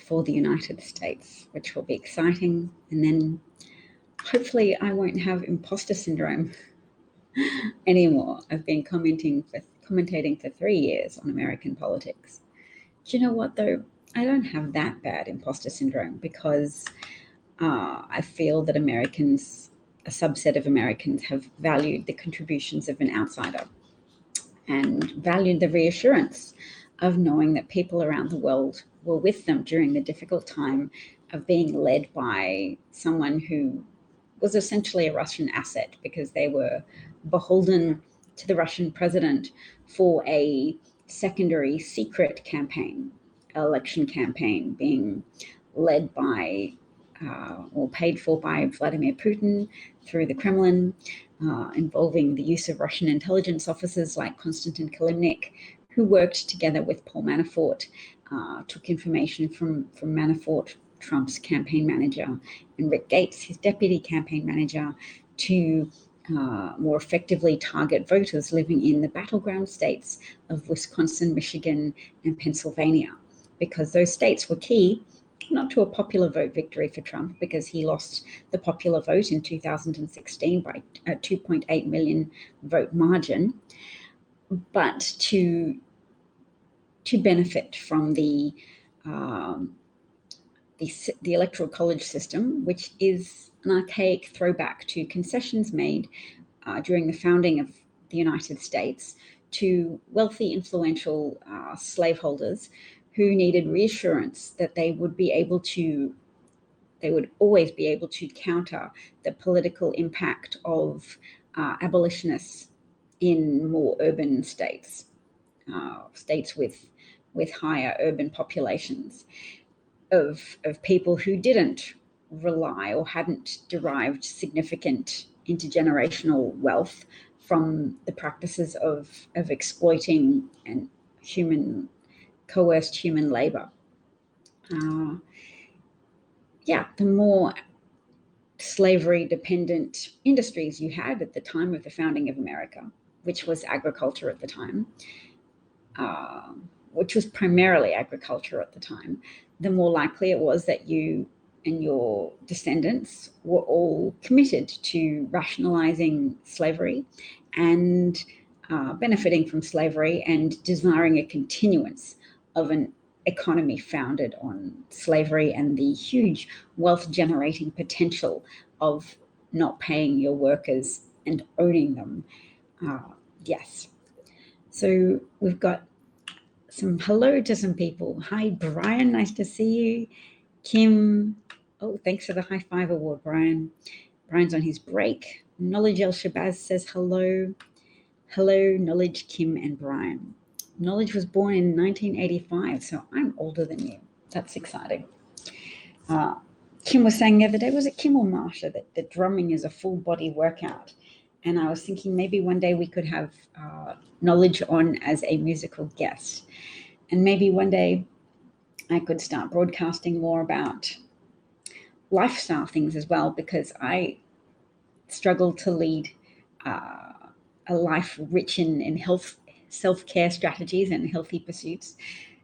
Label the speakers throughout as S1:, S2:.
S1: for the United States, which will be exciting. And then hopefully I won't have imposter syndrome anymore. I've been commentating for 3 years on American politics. Do you know what, though? I don't have that bad imposter syndrome because I feel that Americans, a subset of Americans, have valued the contributions of an outsider and valued the reassurance of knowing that people around the world were with them during the difficult time of being led by someone who was essentially a Russian asset because they were beholden to the Russian president for a secondary secret campaign, election campaign being led by or paid for by Vladimir Putin through the Kremlin, involving the use of Russian intelligence officers like Konstantin Kilimnik, who worked together with Paul Manafort, took information from Manafort, Trump's campaign manager, and Rick Gates, his deputy campaign manager, to more effectively target voters living in the battleground states of Wisconsin, Michigan, and Pennsylvania, because those states were key, not to a popular vote victory for Trump, because he lost the popular vote in 2016 by a 2.8 million vote margin, but to benefit from the electoral college system, which is an archaic throwback to concessions made during the founding of the United States to wealthy, influential slaveholders who needed reassurance that they would always be able to counter the political impact of abolitionists in more urban states, states with higher urban populations, of people who didn't rely or hadn't derived significant intergenerational wealth from the practices of exploiting and coerced human labor. The more slavery-dependent industries you had at the time of the founding of America, which was agriculture at the time, which was primarily agriculture at the time, the more likely it was that you and your descendants were all committed to rationalizing slavery and benefiting from slavery and desiring a continuance of an economy founded on slavery and the huge wealth generating potential of not paying your workers and owning them. Yes. So we've got some hello to some people. Hi, Brian. Nice to see you. Kim. Oh, thanks for the high five award, Brian. Brian's on his break. Knowledge El Shabazz says hello. Hello, Knowledge, Kim, and Brian. Knowledge was born in 1985, so I'm older than you. That's exciting. Kim was saying the other day, was it Kim or Marsha, that drumming is a full body workout? And I was thinking maybe one day we could have Knowledge on as a musical guest. And maybe one day I could start broadcasting more about lifestyle things as well, because I struggle to lead a life rich in health, self-care strategies and healthy pursuits.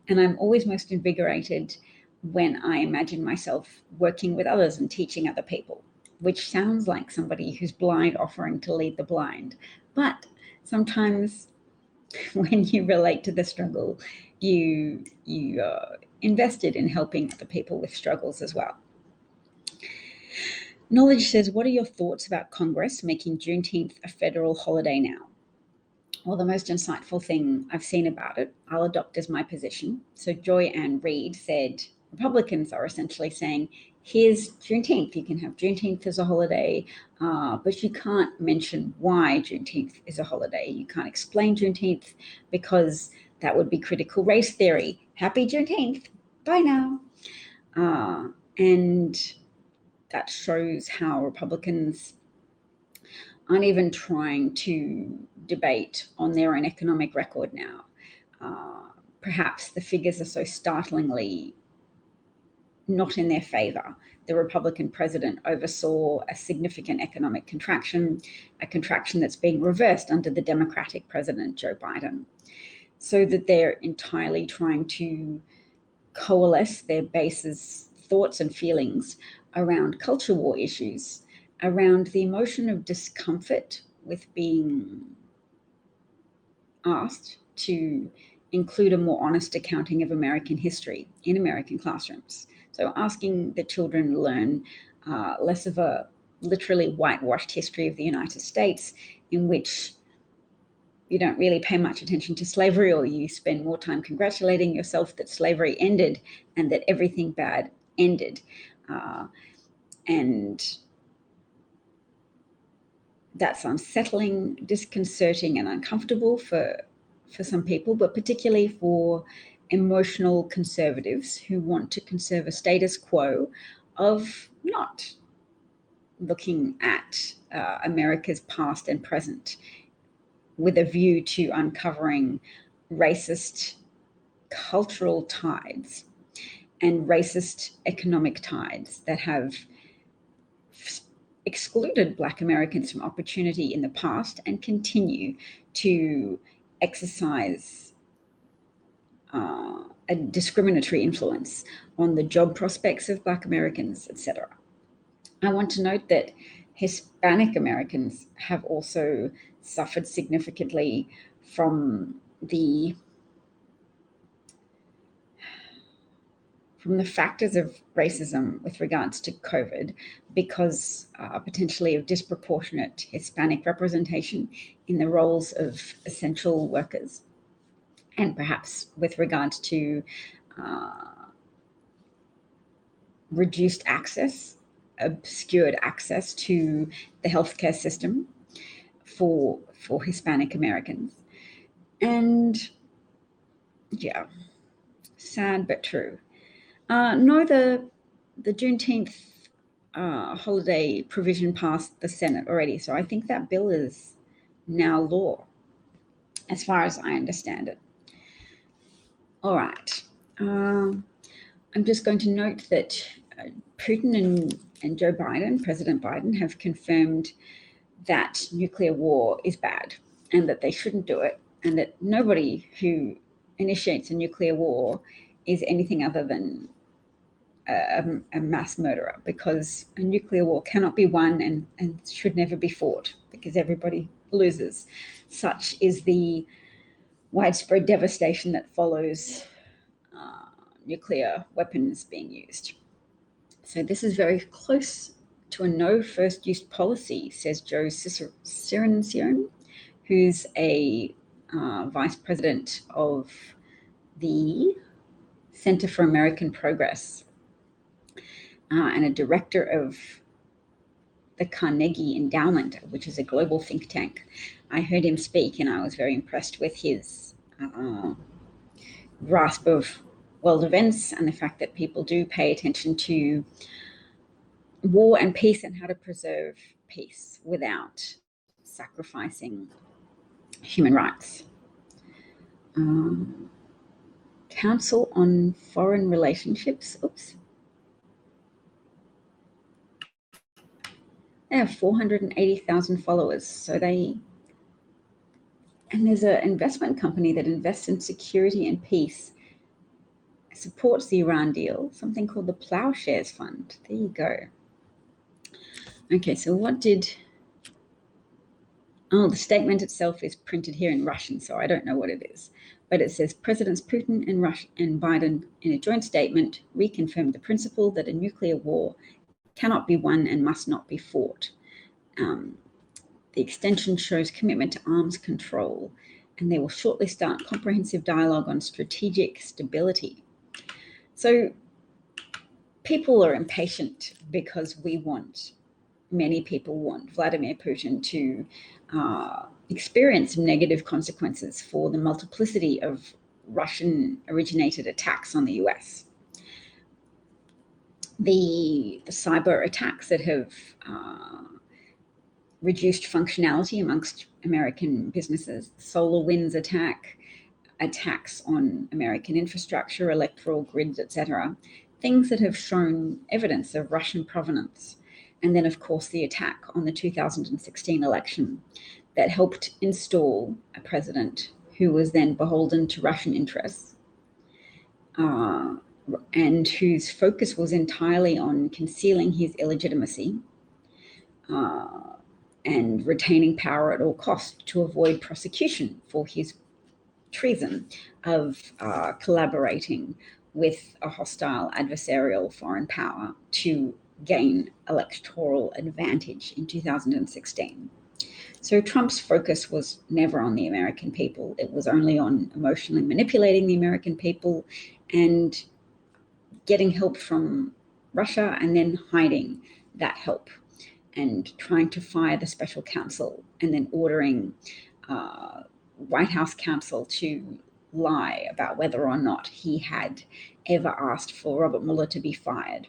S1: And I'm always most invigorated when I imagine myself working with others and teaching other people, which sounds like somebody who's blind offering to lead the blind. But sometimes when you relate to the struggle, you are invested in helping other people with struggles as well. Knowledge says, what are your thoughts about Congress making Juneteenth a federal holiday now? Well, the most insightful thing I've seen about it, I'll adopt as my position. So Joy Ann Reid said, Republicans are essentially saying, here's Juneteenth. You can have Juneteenth as a holiday, but you can't mention why Juneteenth is a holiday. You can't explain Juneteenth because that would be critical race theory. Happy Juneteenth. Bye now. And that shows how Republicans aren't even trying to debate on their own economic record now. Perhaps the figures are so startlingly not in their favor. The Republican president oversaw a significant economic contraction, a contraction that's being reversed under the Democratic president, Joe Biden, so that they're entirely trying to coalesce their bases, thoughts and feelings around culture war issues, around the emotion of discomfort with being asked to include a more honest accounting of American history in American classrooms. So asking the children to learn less of a literally whitewashed history of the United States, in which you don't really pay much attention to slavery, or you spend more time congratulating yourself that slavery ended and that everything bad ended. And that's unsettling, disconcerting, and uncomfortable for some people, but particularly for emotional conservatives who want to conserve a status quo of not looking at America's past and present with a view to uncovering racist cultural tides and racist economic tides that have excluded Black Americans from opportunity in the past and continue to exercise a discriminatory influence on the job prospects of Black Americans, etc. I want to note that Hispanic Americans have also suffered significantly from the factors of racism with regards to COVID, because potentially of disproportionate Hispanic representation in the roles of essential workers, and perhaps with regards to reduced access, obscured access to the healthcare system for Hispanic Americans. And yeah, sad but true. No, the Juneteenth holiday provision passed the Senate already, so I think that bill is now law, as far as I understand it. All right. I'm just going to note that Putin and Joe Biden, President Biden, have confirmed that nuclear war is bad and that they shouldn't do it, and that nobody who initiates a nuclear war is anything other than a mass murderer, because a nuclear war cannot be won and should never be fought, because everybody loses. Such is the widespread devastation that follows nuclear weapons being used. So this is very close to a no first use policy, says Joe Cirincione, who's a vice president of the Center for American Progress and a director of the Carnegie Endowment, which is a global think tank. I heard him speak and I was very impressed with his grasp of world events and the fact that people do pay attention to war and peace and how to preserve peace without sacrificing human rights. Council on Foreign Relationships, they have 480,000 followers. So and there's an investment company that invests in security and peace, supports the Iran deal, something called the Plowshares Fund. There you go. Okay, so the statement itself is printed here in Russian, so I don't know what it is. But it says, Presidents Putin and Biden, in a joint statement, reconfirmed the principle that a nuclear war cannot be won and must not be fought. The extension shows commitment to arms control, and they will shortly start comprehensive dialogue on strategic stability. So people are impatient because many people want Vladimir Putin to experience negative consequences for the multiplicity of Russian-originated attacks on the US. The cyber attacks that have reduced functionality amongst American businesses, SolarWinds attacks on American infrastructure, electoral grids, etc., things that have shown evidence of Russian provenance. And then, of course, the attack on the 2016 election that helped install a president who was then beholden to Russian interests. and whose focus was entirely on concealing his illegitimacy and retaining power at all costs to avoid prosecution for his treason of collaborating with a hostile adversarial foreign power to gain electoral advantage in 2016. So Trump's focus was never on the American people. It was only on emotionally manipulating the American people and getting help from Russia and then hiding that help and trying to fire the special counsel and then ordering White House counsel to lie about whether or not he had ever asked for Robert Mueller to be fired.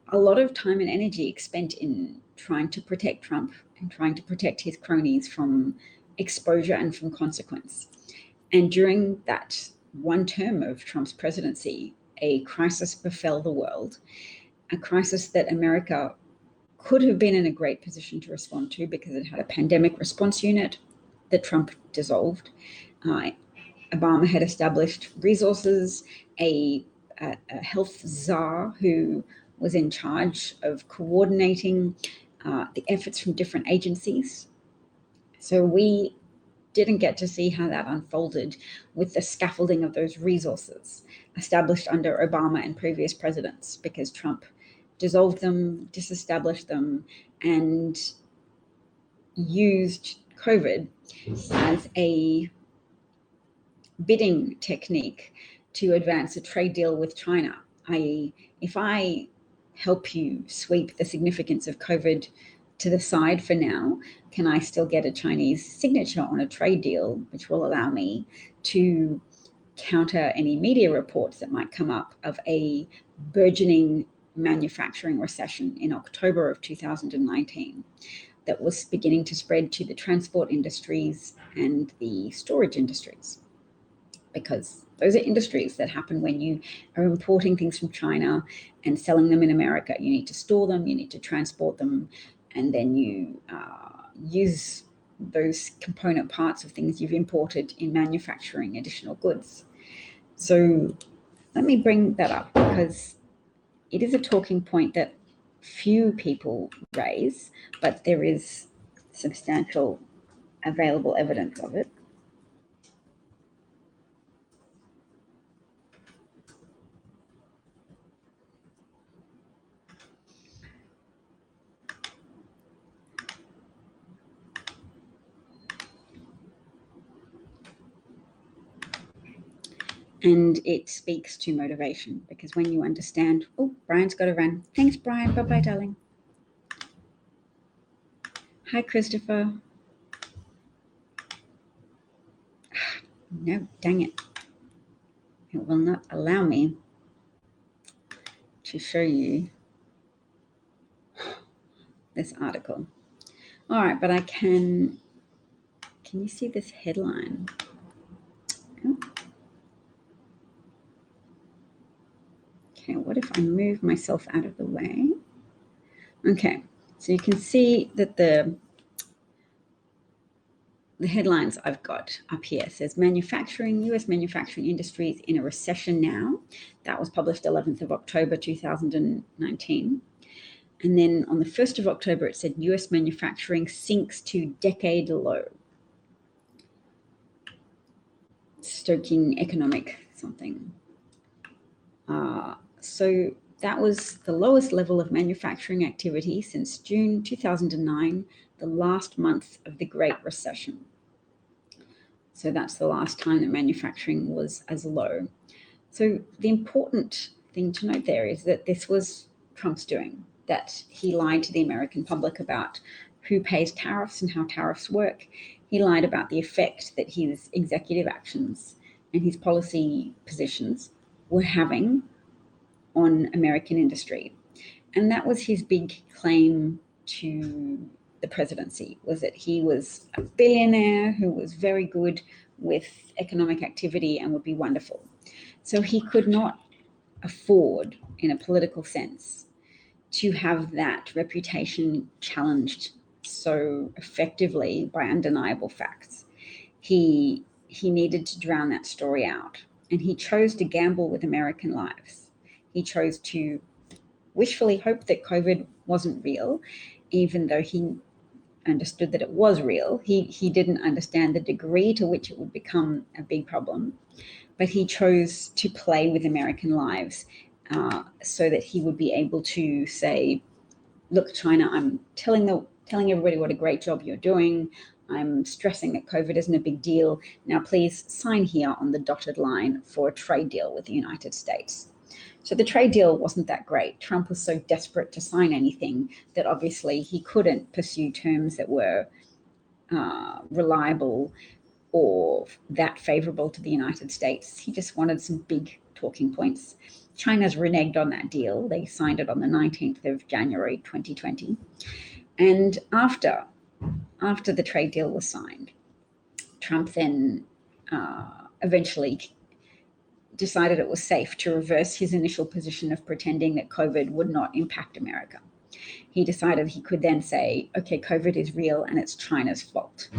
S1: A lot of time and energy spent in trying to protect Trump and trying to protect his cronies from exposure and from consequence. And during that one term of Trump's presidency, a crisis befell the world, a crisis that America could have been in a great position to respond to because it had a pandemic response unit that Trump dissolved. Obama had established resources, a health czar who was in charge of coordinating the efforts from different agencies. So we didn't get to see how that unfolded with the scaffolding of those resources established under Obama and previous presidents, because Trump dissolved them, disestablished them, and used COVID as a bidding technique to advance a trade deal with China, i.e., if I help you sweep the significance of COVID to the side for now, can I still get a Chinese signature on a trade deal, which will allow me to counter any media reports that might come up of a burgeoning manufacturing recession in October of 2019 that was beginning to spread to the transport industries and the storage industries, because those are industries that happen when you are importing things from China and selling them in America. You need to store them, you need to transport them, and then you use those component parts of things you've imported in manufacturing additional goods. So let me bring that up because it is a talking point that few people raise, but there is substantial available evidence of it. And it speaks to motivation, because when you understand, oh, Brian's got to run. Thanks, Brian. Bye-bye, darling. Hi, Christopher. No, dang it. It will not allow me to show you this article. All right, but I can you see this headline? Oh. Okay, what if I move myself out of the way? Okay, so you can see that the headlines I've got up here says U.S. manufacturing industries in a recession now. That was published 11th of October 2019. And then on the 1st of October, it said U.S. manufacturing sinks to decade low, stoking economic something. So that was the lowest level of manufacturing activity since June 2009, the last month of the Great Recession. So that's the last time that manufacturing was as low. So the important thing to note there is that this was Trump's doing, that he lied to the American public about who pays tariffs and how tariffs work. He lied about the effect that his executive actions and his policy positions were having on American industry. And that was his big claim to the presidency, was that he was a billionaire who was very good with economic activity and would be wonderful. So he could not afford, in a political sense, to have that reputation challenged so effectively by undeniable facts. He needed to drown that story out. And he chose to gamble with American lives. He chose to wishfully hope that COVID wasn't real, even though he understood that it was real. He didn't understand the degree to which it would become a big problem, but he chose to play with American lives so that he would be able to say, look, China, I'm telling everybody what a great job you're doing. I'm stressing that COVID isn't a big deal. Now, please sign here on the dotted line for a trade deal with the United States. So the trade deal wasn't that great. Trump was so desperate to sign anything that obviously he couldn't pursue terms that were reliable or that favorable to the United States. He just wanted some big talking points. China's reneged on that deal. They signed it on the 19th of January 2020. And after the trade deal was signed, Trump then eventually decided it was safe to reverse his initial position of pretending that COVID would not impact America. He decided he could then say, okay, COVID is real and it's China's fault.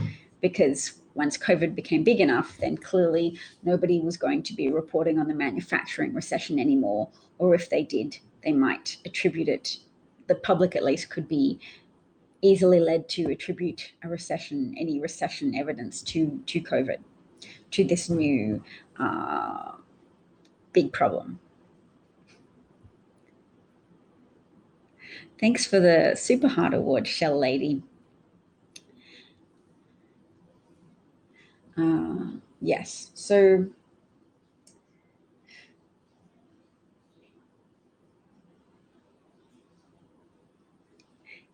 S1: Because once COVID became big enough, then clearly nobody was going to be reporting on the manufacturing recession anymore, or if they did, they might attribute it, the public at least could be easily led to attribute a recession, any recession evidence to COVID, to this new big problem. Thanks for the Super Heart Award, Shell Lady. Yes, so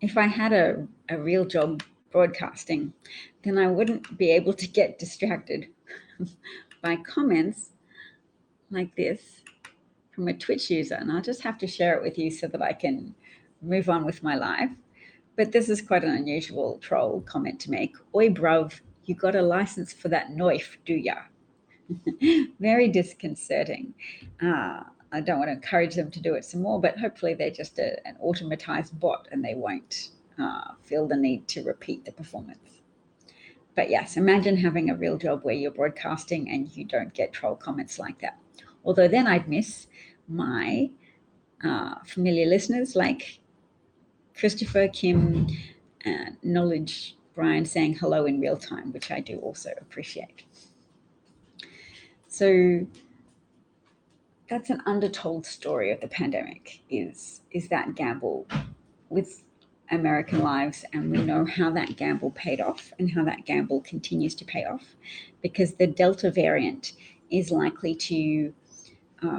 S1: if I had a real job broadcasting, then I wouldn't be able to get distracted by comments like this from a Twitch user. And I'll just have to share it with you so that I can move on with my life. But this is quite an unusual troll comment to make. Oi, bruv, you got a license for that knife, do ya? Very disconcerting. I don't want to encourage them to do it some more, but hopefully they're just an automatized bot and they won't feel the need to repeat the performance. But yes, imagine having a real job where you're broadcasting and you don't get troll comments like that. Although then I'd miss my familiar listeners like Christopher, Kim, Knowledge, Brian saying hello in real time, which I do also appreciate. So that's an undertold story of the pandemic, is that gamble with American lives, and we know how that gamble paid off and how that gamble continues to pay off, because the Delta variant is likely to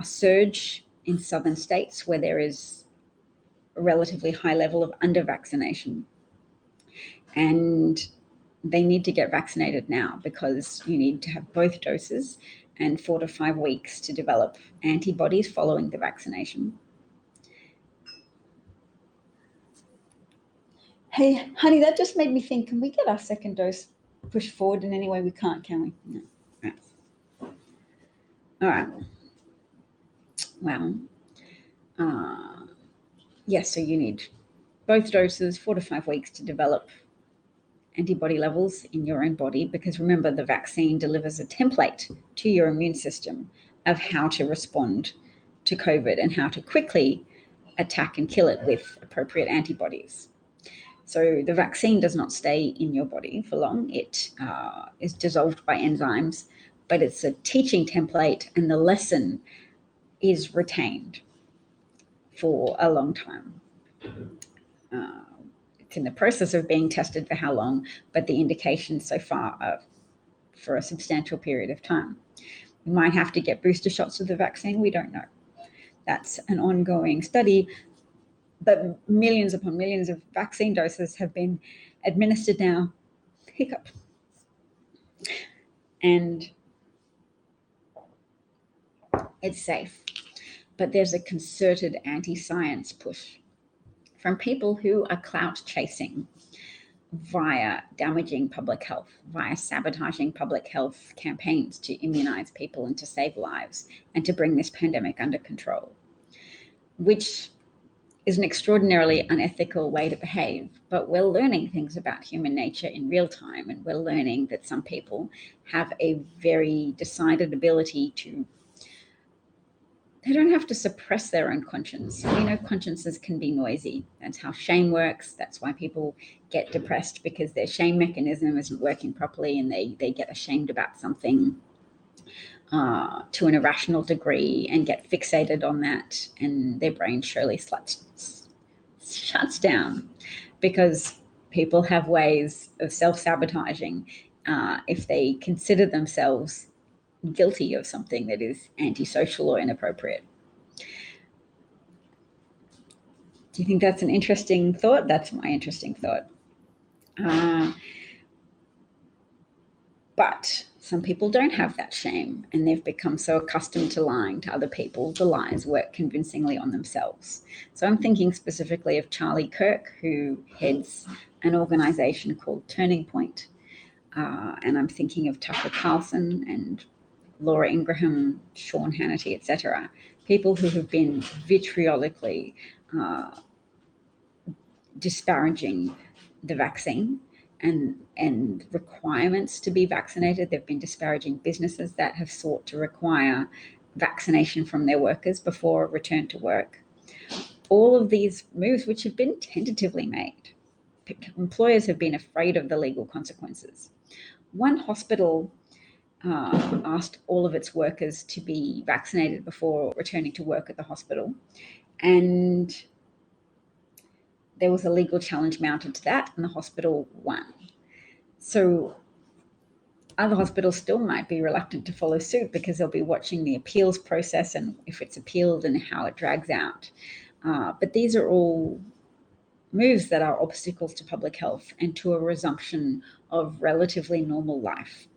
S1: surge in southern states where there is a relatively high level of under-vaccination. And they need to get vaccinated now because you need to have both doses and 4 to 5 weeks to develop antibodies following the vaccination. Hey, honey, that just made me think, can we get our second dose pushed forward in any way? We can't, can we? No. Right. All right. Well, yes, so you need both doses, 4 to 5 weeks to develop antibody levels in your own body, because remember, the vaccine delivers a template to your immune system of how to respond to COVID and how to quickly attack and kill it with appropriate antibodies. So the vaccine does not stay in your body for long. It is dissolved by enzymes, but it's a teaching template and the lesson is retained for a long time. It's in the process of being tested for how long, but the indications so far are for a substantial period of time. You might have to get booster shots of the vaccine. We don't know. That's an ongoing study, but millions upon millions of vaccine doses have been administered now. Hiccup. And it's safe. But there's a concerted anti-science push from people who are clout chasing via damaging public health, via sabotaging public health campaigns to immunize people and to save lives and to bring this pandemic under control, which is an extraordinarily unethical way to behave. But we're learning things about human nature in real time, and we're learning that some people have a very decided ability to they don't have to suppress their own conscience. We know consciences can be noisy. That's how shame works. That's why people get depressed, because their shame mechanism isn't working properly and they get ashamed about something to an irrational degree and get fixated on that, and their brain surely shuts down, because people have ways of self-sabotaging if they consider themselves guilty of something that is antisocial or inappropriate. Do you think that's an interesting thought? That's my interesting thought. But some people don't have that shame, and they've become so accustomed to lying to other people, the lies work convincingly on themselves. So I'm thinking specifically of Charlie Kirk, who heads an organization called Turning Point. And I'm thinking of Tucker Carlson and Laura Ingraham, Sean Hannity, etc. People who have been vitriolically disparaging the vaccine and requirements to be vaccinated. They've been disparaging businesses that have sought to require vaccination from their workers before return to work. All of these moves, which have been tentatively made, employers have been afraid of the legal consequences. One hospital asked all of its workers to be vaccinated before returning to work at the hospital, and there was a legal challenge mounted to that, and the hospital won. So other hospitals still might be reluctant to follow suit because they'll be watching the appeals process and if it's appealed and how it drags out. But these are all moves that are obstacles to public health and to a resumption of relatively normal life.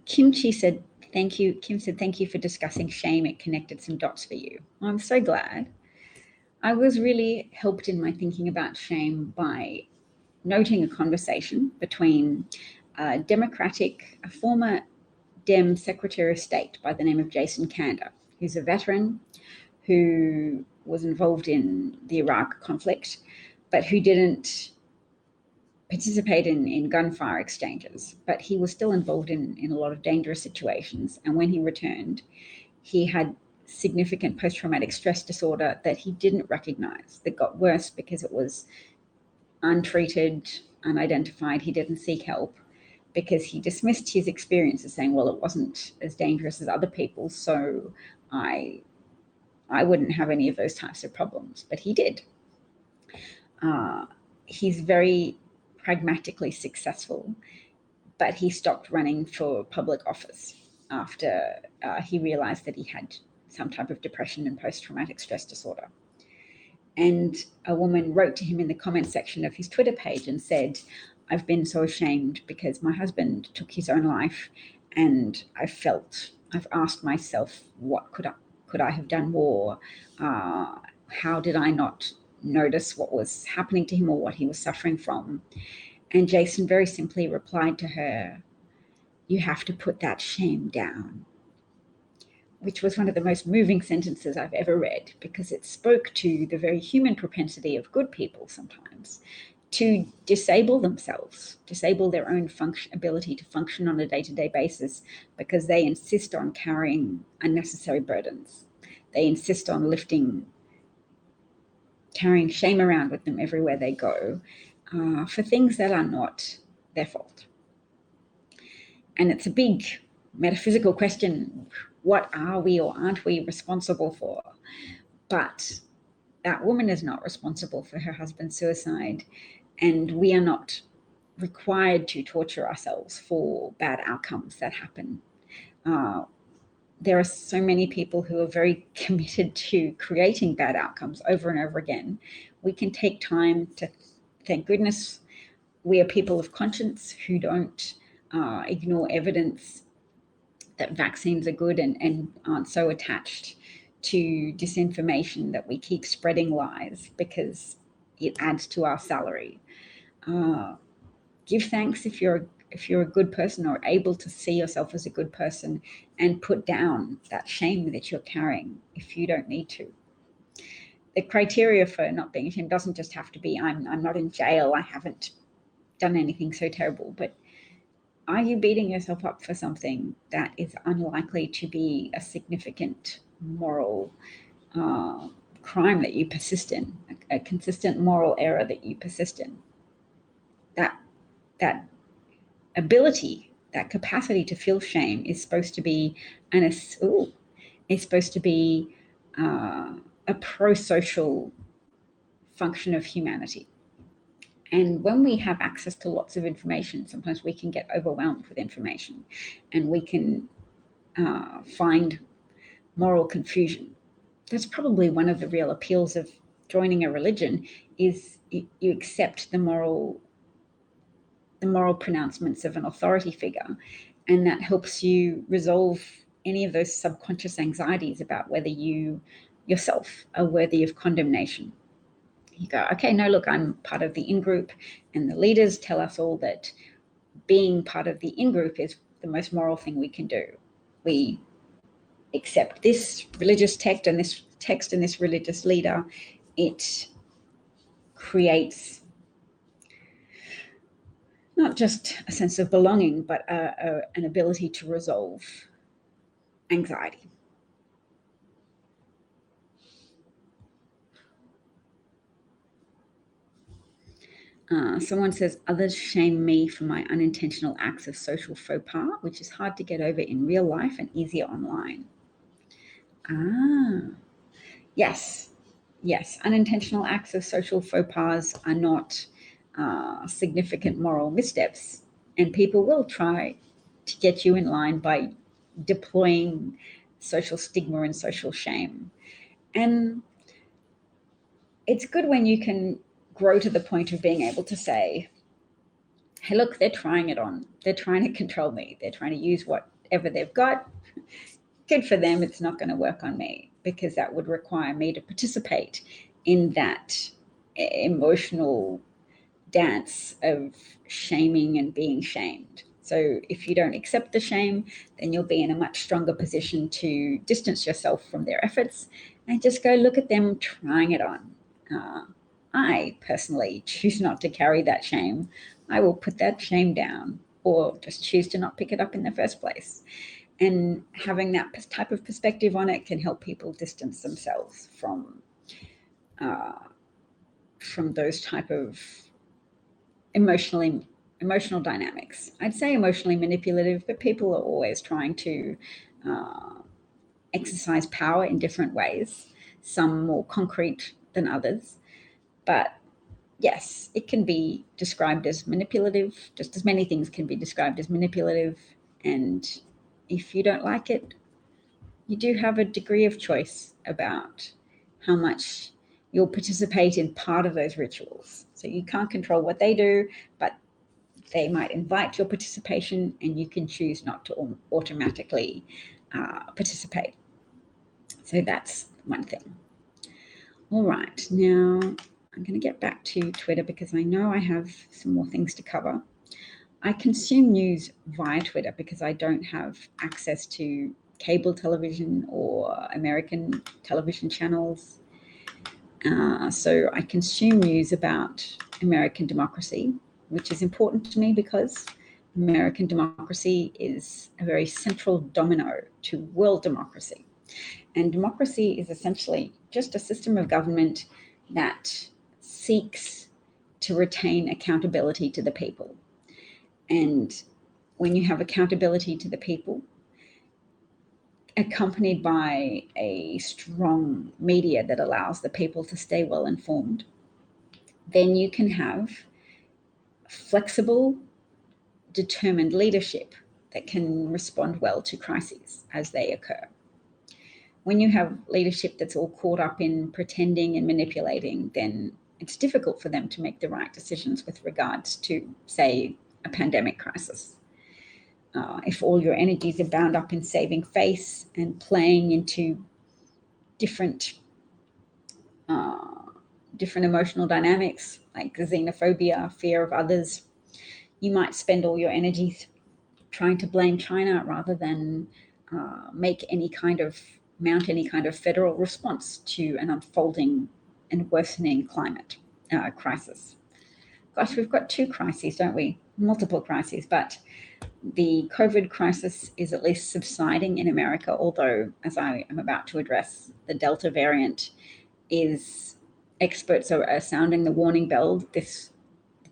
S1: Kim said, thank you. Kim said, thank you for discussing shame. It connected some dots for you. I'm so glad. I was really helped in my thinking about shame by noting a conversation between a former Dem Secretary of State by the name of Jason Kander, who's a veteran who was involved in the Iraq conflict, but who didn't participate in gunfire exchanges. But he was still involved in a lot of dangerous situations. And when he returned, he had significant post-traumatic stress disorder that he didn't recognize, that got worse because it was untreated, unidentified. He didn't seek help because he dismissed his experiences, saying, well, it wasn't as dangerous as other people, so I wouldn't have any of those types of problems. But he did. He's very pragmatically successful, but he stopped running for public office after he realized that he had some type of depression and post-traumatic stress disorder. And a woman wrote to him in the comment section of his Twitter page and said, I've been so ashamed because my husband took his own life, and I've asked myself, what could I have done more? How did I not notice what was happening to him or what he was suffering from? And Jason very simply replied to her, you have to put that shame down, which was one of the most moving sentences I've ever read, because it spoke to the very human propensity of good people sometimes to disable themselves, disable their own ability to function on a day-to-day basis, because they insist on carrying unnecessary burdens. They insist on carrying shame around with them everywhere they go for things that are not their fault. And it's a big metaphysical question. What are we or aren't we responsible for? But that woman is not responsible for her husband's suicide, and we are not required to torture ourselves for bad outcomes that happen. There are so many people who are very committed to creating bad outcomes over and over again. We can take time to, thank goodness, we are people of conscience who don't ignore evidence that vaccines are good and aren't so attached to disinformation that we keep spreading lies because it adds to our salary. Give thanks if you're a good person or able to see yourself as a good person, and put down that shame that you're carrying if you don't need to. The criteria for not being ashamed doesn't just have to be I'm not in jail, I haven't done anything so terrible, but are you beating yourself up for something that is unlikely to be a significant moral crime that you persist in, a consistent moral error that you persist in? That ability, that capacity to feel shame is supposed to be is supposed to be a pro-social function of humanity. And when we have access to lots of information, sometimes we can get overwhelmed with information, and we can find moral confusion. That's probably one of the real appeals of joining a religion, is you accept the moral pronouncements of an authority figure, and that helps you resolve any of those subconscious anxieties about whether you yourself are worthy of condemnation. You go, okay, no, look, I'm part of the in-group, and the leaders tell us all that being part of the in-group is the most moral thing we can do. We accept this religious text and this religious leader. It creates not just a sense of belonging, but an ability to resolve anxiety. Someone says, others shame me for my unintentional acts of social faux pas, which is hard to get over in real life and easier online. Yes. Unintentional acts of social faux pas are not significant moral missteps, and people will try to get you in line by deploying social stigma and social shame. And it's good when you can grow to the point of being able to say, hey, look, they're trying it on. They're trying to control me. They're trying to use whatever they've got. Good for them. It's not going to work on me, because that would require me to participate in that emotional dance of shaming and being shamed. So if you don't accept the shame, then you'll be in a much stronger position to distance yourself from their efforts and just go, look at them trying it on. I personally choose not to carry that shame. I will put that shame down, or just choose to not pick it up in the first place. And having that type of perspective on it can help people distance themselves from those type of emotional dynamics. I'd say emotionally manipulative, but people are always trying to exercise power in different ways, some more concrete than others. But yes, it can be described as manipulative, just as many things can be described as manipulative. And if you don't like it, you do have a degree of choice about how much you'll participate in part of those rituals. So you can't control what they do, but they might invite your participation, and you can choose not to automatically participate. So that's one thing. All right, now I'm going to get back to Twitter because I know I have some more things to cover. I consume news via Twitter because I don't have access to cable television or American television channels. So I consume news about American democracy, which is important to me because American democracy is a very central domino to world democracy. And democracy is essentially just a system of government that seeks to retain accountability to the people. And when you have accountability to the people, accompanied by a strong media that allows the people to stay well informed, then you can have flexible, determined leadership that can respond well to crises as they occur. When you have leadership that's all caught up in pretending and manipulating, then it's difficult for them to make the right decisions with regards to, say, a pandemic crisis. If all your energies are bound up in saving face and playing into different emotional dynamics like xenophobia, fear of others, you might spend all your energies trying to blame China rather than mount any kind of federal response to an unfolding and worsening climate crisis. Gosh, we've got two crises, don't we? Multiple crises, but the COVID crisis is at least subsiding in America, although, as I am about to address, the Delta variant is, experts are sounding the warning bell.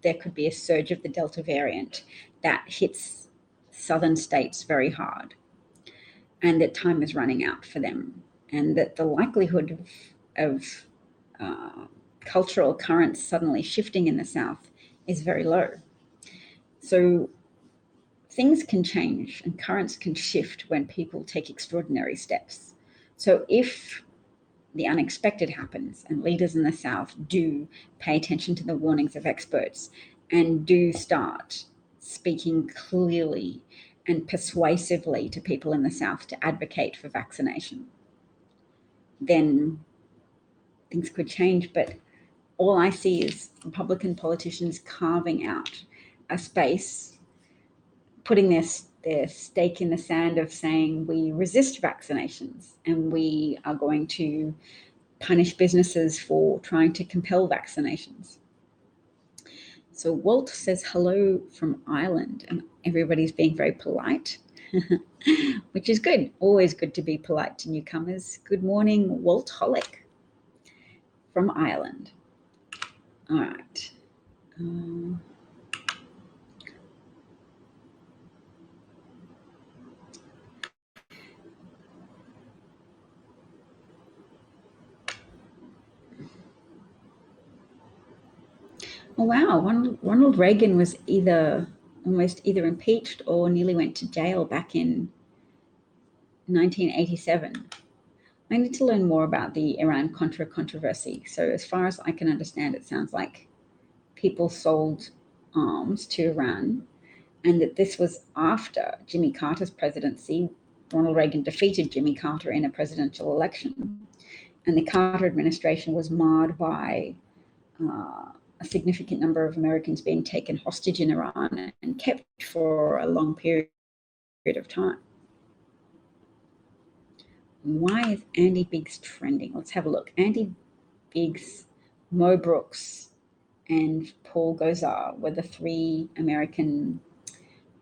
S1: There could be a surge of the Delta variant that hits southern states very hard, and that time is running out for them, and that the likelihood of cultural currents suddenly shifting in the South is very low. So things can change and currents can shift when people take extraordinary steps. So if the unexpected happens and leaders in the South do pay attention to the warnings of experts and do start speaking clearly and persuasively to people in the South to advocate for vaccination, then things could change. But all I see is Republican politicians carving out a space, putting their stake in the sand of saying we resist vaccinations and we are going to punish businesses for trying to compel vaccinations. So Walt says hello from Ireland, and everybody's being very polite, which is good. Always good to be polite to newcomers. Good morning, Walt Hollick from Ireland. All right. Oh, wow. Ronald Reagan was almost either impeached or nearly went to jail back in 1987. I need to learn more about the Iran-Contra controversy. So as far as I can understand, it sounds like people sold arms to Iran, and that this was after Jimmy Carter's presidency. Ronald Reagan defeated Jimmy Carter in a presidential election, and the Carter administration was marred by a significant number of Americans being taken hostage in Iran and kept for a long period of time. Why is Andy Biggs trending? Let's have a look. Andy Biggs, Mo Brooks, and Paul Gosar were the three American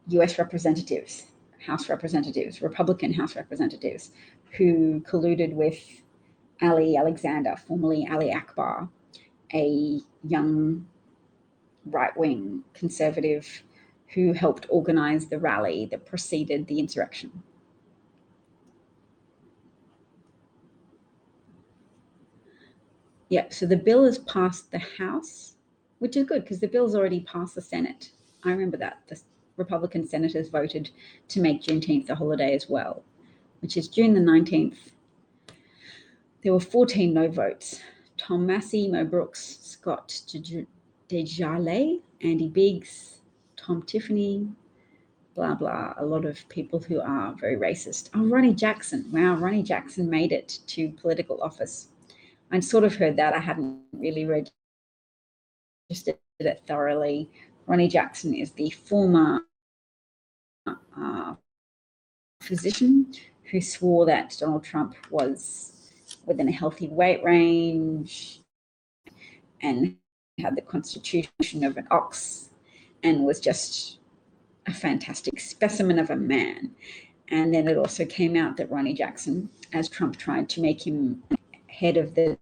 S1: US representatives, House representatives, Republican House representatives, who colluded with Ali Alexander, formerly Ali Akbar, a young right-wing conservative who helped organize the rally that preceded the insurrection. Yeah, so the bill has passed the House, which is good because the bill's already passed the Senate. I remember that. The Republican senators voted to make Juneteenth a holiday as well, which is June the 19th. There were 14 no votes. Tom Massey, Mo Brooks, Scott DeJarle, Andy Biggs, Tom Tiffany, blah, blah, a lot of people who are very racist. Oh, Ronnie Jackson. Wow, Ronnie Jackson made it to political office. I'd sort of heard that. I hadn't really registered it thoroughly. Ronnie Jackson is the former physician who swore that Donald Trump was within a healthy weight range and had the constitution of an ox and was just a fantastic specimen of a man. And then it also came out that Ronnie Jackson, as Trump tried to make him head of the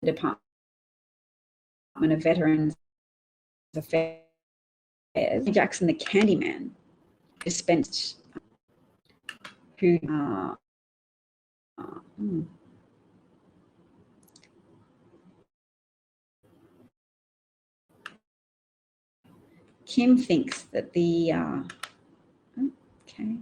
S1: Department of Veterans Affairs, Jackson, the Candyman, dispensed who Kim thinks that the okay.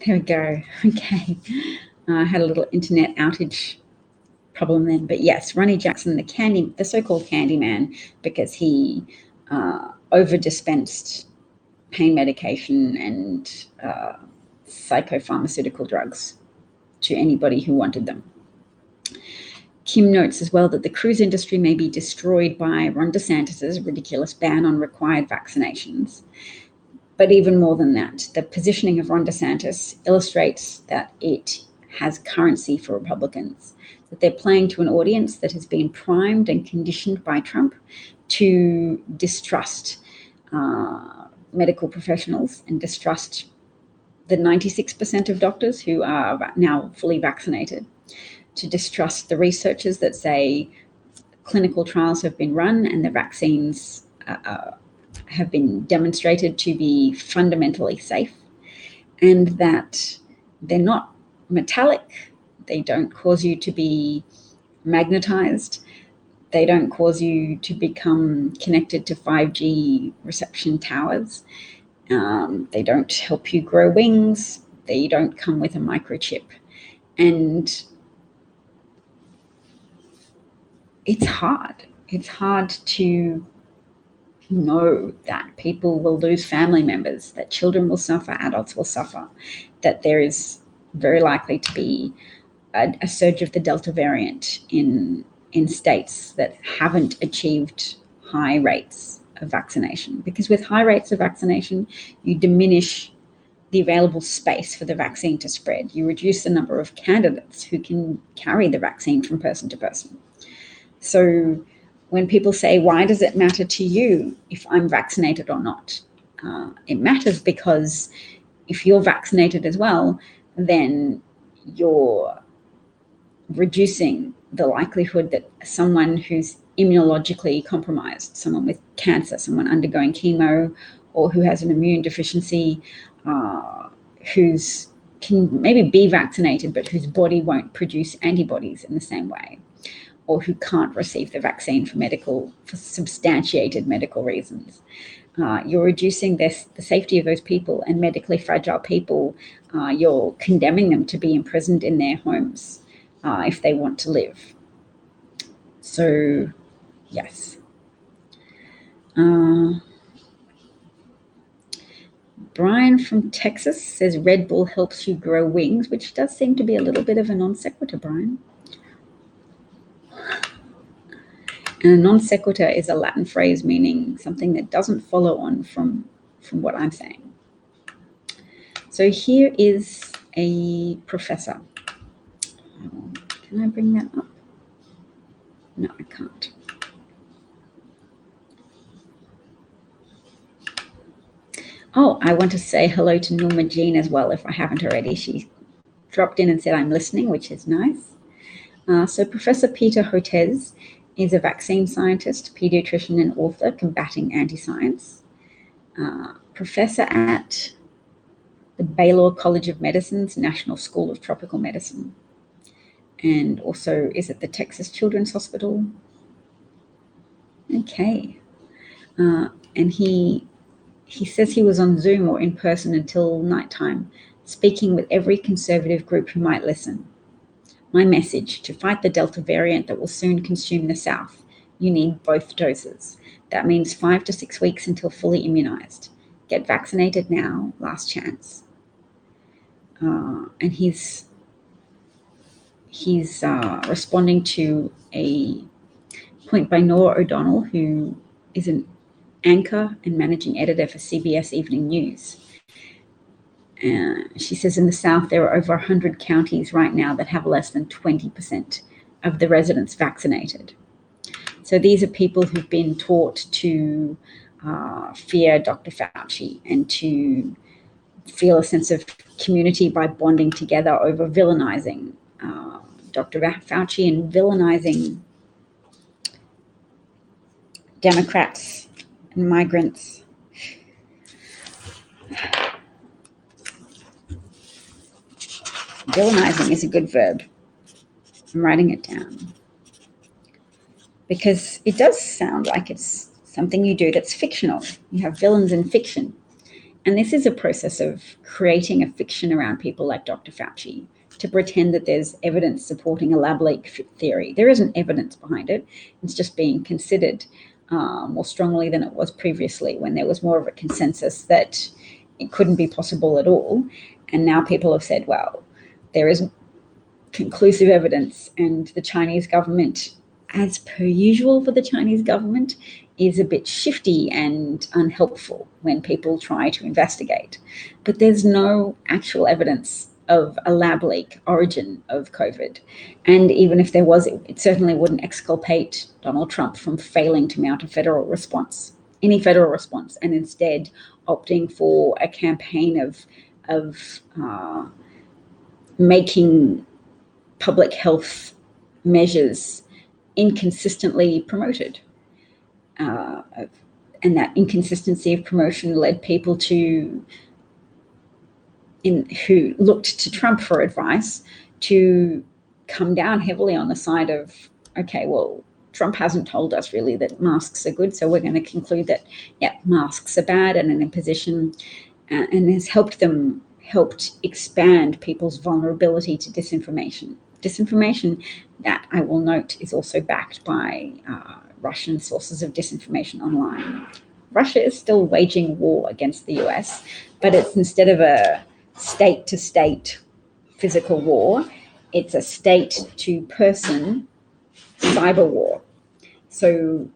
S1: There we go. Okay. I had a little internet outage problem then. But yes, Ronnie Jackson, the so-called Candyman, because he over-dispensed pain medication and psychopharmaceutical drugs to anybody who wanted them. Kim notes as well that the cruise industry may be destroyed by Ron DeSantis' ridiculous ban on required vaccinations. But even more than that, the positioning of Ron DeSantis illustrates that it has currency for Republicans, that they're playing to an audience that has been primed and conditioned by Trump to distrust medical professionals and distrust the 96% of doctors who are now fully vaccinated, to distrust the researchers that say clinical trials have been run and the vaccines have been demonstrated to be fundamentally safe, and that they're not metallic, they don't cause you to be magnetized, they don't cause you to become connected to 5G reception towers, they don't help you grow wings, they don't come with a microchip. And it's hard to know that people will lose family members, that children will suffer, adults will suffer, that there is very likely to be a surge of the Delta variant in states that haven't achieved high rates of vaccination. Because with high rates of vaccination, you diminish the available space for the vaccine to spread. You reduce the number of candidates who can carry the vaccine from person to person. So when people say, why does it matter to you if I'm vaccinated or not? It matters because if you're vaccinated as well, then you're reducing the likelihood that someone who's immunologically compromised, someone with cancer, someone undergoing chemo, or who has an immune deficiency, who's can maybe be vaccinated, but whose body won't produce antibodies in the same way, or who can't receive the vaccine for substantiated medical reasons. You're reducing the safety of those people, and medically fragile people, you're condemning them to be imprisoned in their homes if they want to live. So, yes. Brian from Texas says Red Bull helps you grow wings, which does seem to be a little bit of a non sequitur, Brian. And a non sequitur is a Latin phrase meaning something that doesn't follow on from what I'm saying. So here is a professor. Can I bring that up? No, I can't. Oh, I want to say hello to Norma Jean as well, if I haven't already. She dropped in and said I'm listening, which is nice. So Professor Peter Hotez is a vaccine scientist, pediatrician, and author combating anti-science. Professor at the Baylor College of Medicine's National School of Tropical Medicine, and also is at the Texas Children's Hospital. Okay. And he says he was on Zoom or in person until nighttime, speaking with every conservative group who might listen. My message: to fight the Delta variant that will soon consume the South, you need both doses. That means 5 to 6 weeks until fully immunized. Get vaccinated now, last chance. And he's responding to a point by Nora O'Donnell, who is an anchor and managing editor for CBS Evening News. She says in the South, there are over 100 counties right now that have less than 20% of the residents vaccinated. So these are people who've been taught to fear Dr. Fauci and to feel a sense of community by bonding together over villainizing Dr. Fauci and villainizing Democrats and migrants. Villainizing is a good verb. I'm writing it down because it does sound like it's something you do that's fictional. You have villains in fiction. And this is a process of creating a fiction around people like Dr. Fauci to pretend that there's evidence supporting a lab leak theory. There isn't evidence behind it. It's just being considered more strongly than it was previously, when there was more of a consensus that it couldn't be possible at all. And now people have said, well, there is conclusive evidence, and the Chinese government, as per usual for the Chinese government, is a bit shifty and unhelpful when people try to investigate. But there's no actual evidence of a lab leak origin of COVID. And even if there was, it certainly wouldn't exculpate Donald Trump from failing to mount a federal response, any federal response, and instead opting for a campaign of making public health measures inconsistently promoted. And that inconsistency of promotion led people who looked to Trump for advice to come down heavily on the side of, okay, well, Trump hasn't told us really that masks are good, so we're going to conclude that, yeah, masks are bad, and an imposition, and has helped expand people's vulnerability to disinformation. Disinformation that, I will note, is also backed by Russian sources of disinformation online. Russia is still waging war against the US, but it's, instead of a state-to-state physical war, it's a state-to-person cyber war. So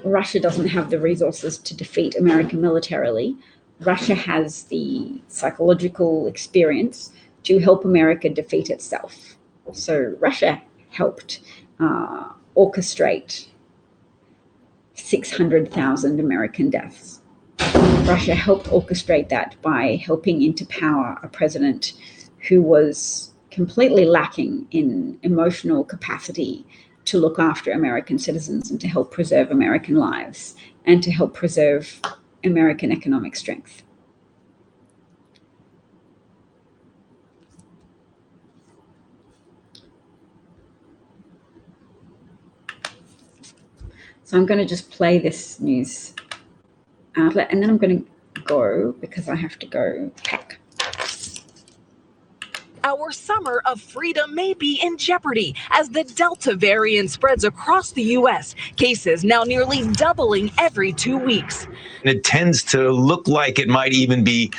S1: Russia doesn't have the resources to defeat America militarily. Russia has the psychological experience to help America defeat itself. So Russia helped orchestrate 600,000 American deaths. Russia helped orchestrate that by helping into power a president who was completely lacking in emotional capacity to look after American citizens and to help preserve American lives and to help preserve American economic strength. So I'm going to just play this news outlet, and then I'm going to go because I have to go pack.
S2: Our summer of freedom may be in jeopardy as the Delta variant spreads across the U.S. Cases now nearly doubling every 2 weeks.
S3: It tends to look like it might even be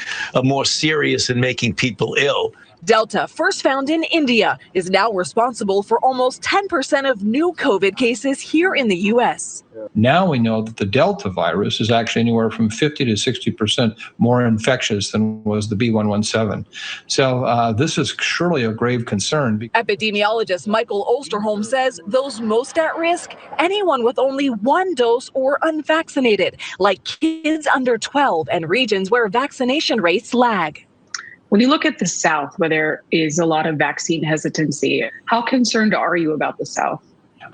S3: more serious in making people ill.
S2: Delta, first found in India, is now responsible for almost 10% of new COVID cases here in the U.S.
S4: Now we know that the Delta virus is actually anywhere from 50 to 60% more infectious than was the B117. So this is surely a grave concern.
S2: Epidemiologist Michael Osterholm says those most at risk, anyone with only one dose or unvaccinated, like kids under 12 and regions where vaccination rates lag.
S5: When you look at the South, where there is a lot of vaccine hesitancy, how concerned are you about the South?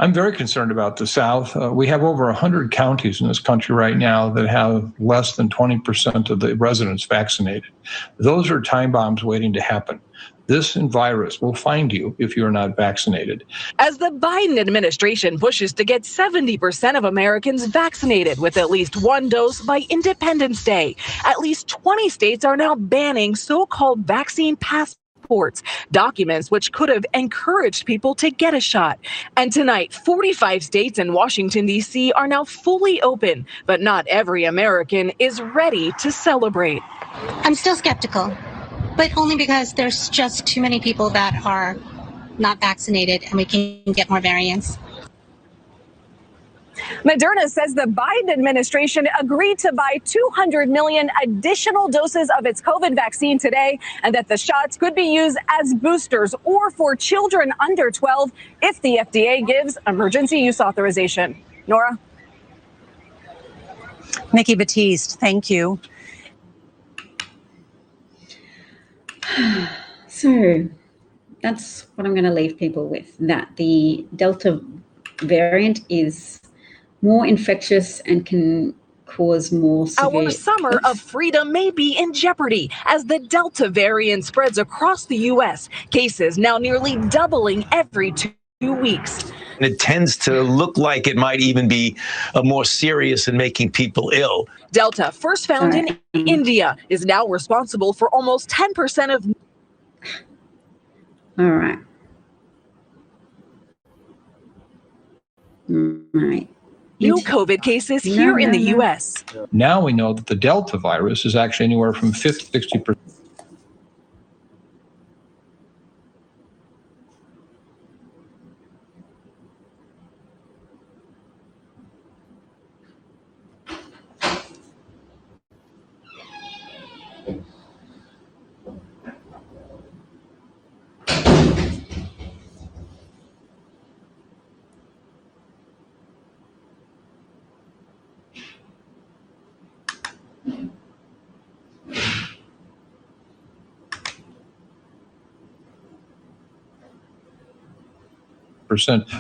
S4: I'm very concerned about the South. We have over 100 counties in this country right now that have less than 20% of the residents vaccinated. Those are time bombs waiting to happen. This virus will find you if you're not vaccinated.
S2: As the Biden administration pushes to get 70% of Americans vaccinated with at least one dose by Independence Day, at least 20 states are now banning so-called vaccine passports, documents which could have encouraged people to get a shot. And tonight, 45 states and Washington, D.C. are now fully open, but not every American is ready to celebrate.
S6: I'm still skeptical, but only because there's just too many people that are not vaccinated and we can get more variants.
S7: Moderna says the Biden administration agreed to buy 200 million additional doses of its COVID vaccine today, and that the shots could be used as boosters or for children under 12 if the FDA gives emergency use authorization. Nora?
S8: Nikki Batiste, thank you.
S1: So that's what I'm going to leave people with, that the Delta variant is more infectious and can cause more severe.
S2: Our summer of freedom may be in jeopardy as the Delta variant spreads across the U.S. Cases now nearly doubling every 2 weeks.
S3: And it tends to look like it might even be more serious and making people ill.
S2: Delta, first found in India, is now responsible for almost 10% of.
S1: All right. Right.
S2: New COVID cases here in the U.S.
S4: Now we know that the Delta virus is actually anywhere from 50 to 60%.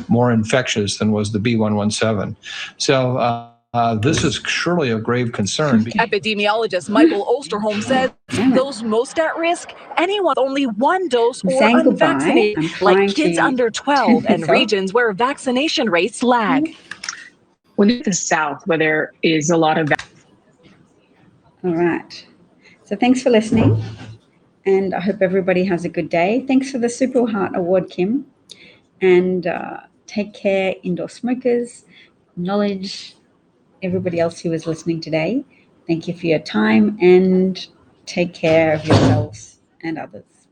S4: More infectious than was the B117. So this is surely a grave concern.
S2: Epidemiologist Michael Osterholm says those most at risk, anyone with only one dose or
S1: saying
S2: unvaccinated, like kids under 12 and
S1: off.
S2: regions where vaccination rates lag.
S5: When in the South, where there is a lot of
S1: All right. So thanks for listening. And I hope everybody has a good day. Thanks for the Super Heart Award, Kim. And take care, indoor smokers. Acknowledge everybody else who is listening today. Thank you for your time and take care of yourselves and others.